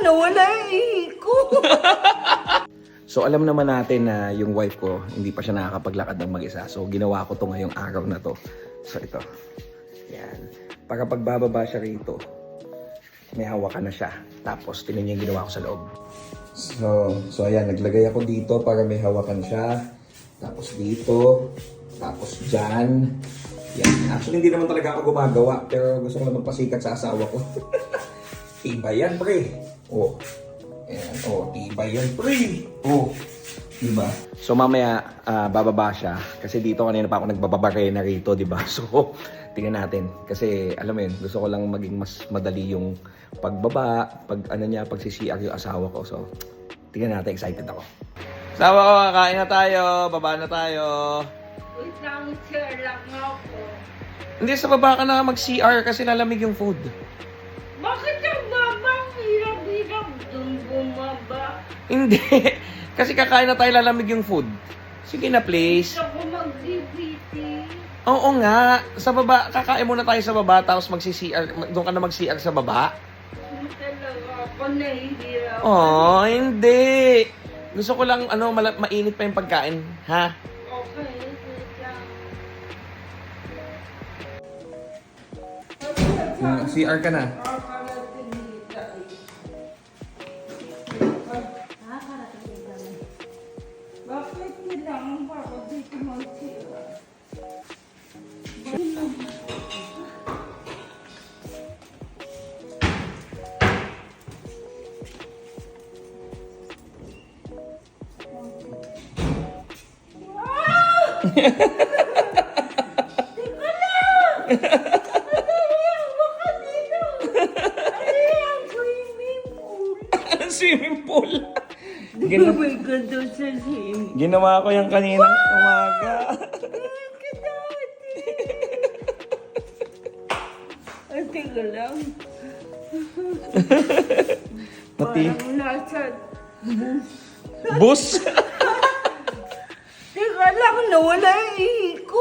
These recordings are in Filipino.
nawala yung ihi ko. So alam naman natin na yung wife ko hindi pa siya nakakapaglakad ng mag-isa. So ginawa ko to ngayong araw na to. So ito. Yan. Para pagbababa siya rito, may hawakan na siya. Tapos tingnan niyo yung ginawa ko sa loob. So ayan, naglagay ako dito para may hawakan siya. Tapos dito. Tapos dyan. Yan. Actually hindi naman talaga ako gumagawa. Pero gusto ko lang magpasikat sa asawa ko. Tibay yan, pre. Oh. Ayan, oh, tibay yan, pre. Oh, diba? So mamaya, bababa siya. Kasi dito kanina pa ako nagbababare na rito, diba? So, tingnan natin. Kasi, alam mo yun, gusto ko lang maging mas madali yung pagbaba, pag-CCR yung asawa ko. So, tingnan natin, excited ako. Asawa ko, kakain na tayo, baba na tayo. Wait lang, share lang ako. Hindi, sa baba ka na mag-CR kasi lalamig yung food. Bakit ang babang hirap-hirap dun bumaba? Hindi. Kasi kakain na tayo, lalamig yung food. Sige na, please. Gusto ko mag-DPT. Oo nga. Sa baba, kakain muna tayo sa baba, tapos mag-CR, doon ka na mag-CR sa baba. Talaga ako nahihirap. Oh, hindi. Gusto ko lang, mainit pa yung pagkain. Ha? Okay, wait lang. CR ka na. Bakit kailangan pa ako dito mag-sira? Teka lang! Baka dito! Ay, ang swimming pool! Swimming pool. May ganda sa swimming. Ginawa ko yung kaninang umaga. Ay, teka lang. Mati. Parang nasa Bus. Teka lang, nawala yung ihi ko.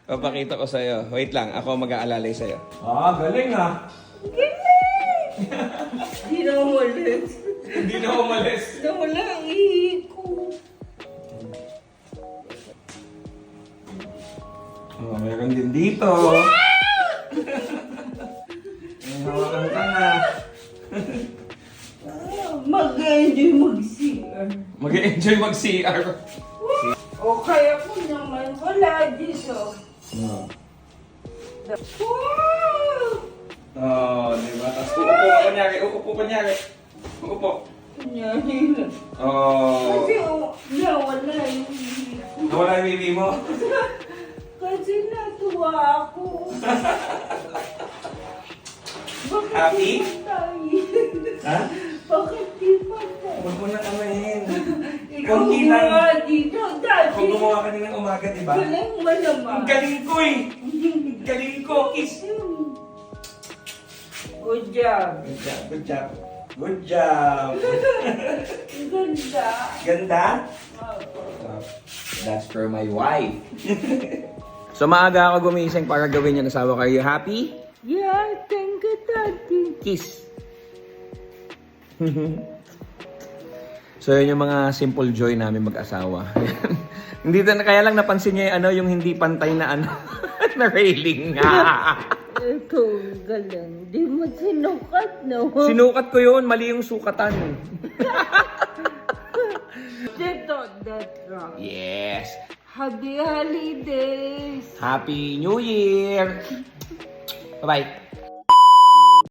Papakita ko sa'yo. Wait lang, ako mag-aalalay sa'yo. Galing ah. Galing! Di na umalis. Hindi na umalis. Nawala yung ihi ko. Meron din dito. May hawakan ka na. Mag-enjoy mag-CR. Mag-enjoy mag-CR. O kaya ko naman wala dito. No. Wow! Oh, diba? Tapos uupo kunyari. Uupo. Kunyari lang. Oh. Kasi nawala yung ihi ko. Nawala yung baby mo. Kasi natuwa ako. Bakit Happy? di pa tayo? Ha? Bakit di pa tayo? Huwag mo na kamayin. Ikaw Konti lang. gumawa dito dati. Kung gumawa ka ng umaga, diba? Galing mo naman. Ang galing ko eh! Ang galing ko! Kiss! Good job. Good job, good job. Good job! Ganda. Ganda? That's for my wife. So maaga ako gumising para gawin yung asawa ko. Are you happy? Yeah, thank you, Daddy. Kiss. So yun yung mga simple joy namin mag-asawa. Hindi na kaya lang napansin niya yung hindi pantay na na railing nga. Ito, galing. Di mo sinukat, no? Sinukat ko yun, mali yung sukatan. Dito, that's wrong. Yes. Happy holidays. Happy New Year. Bye-bye.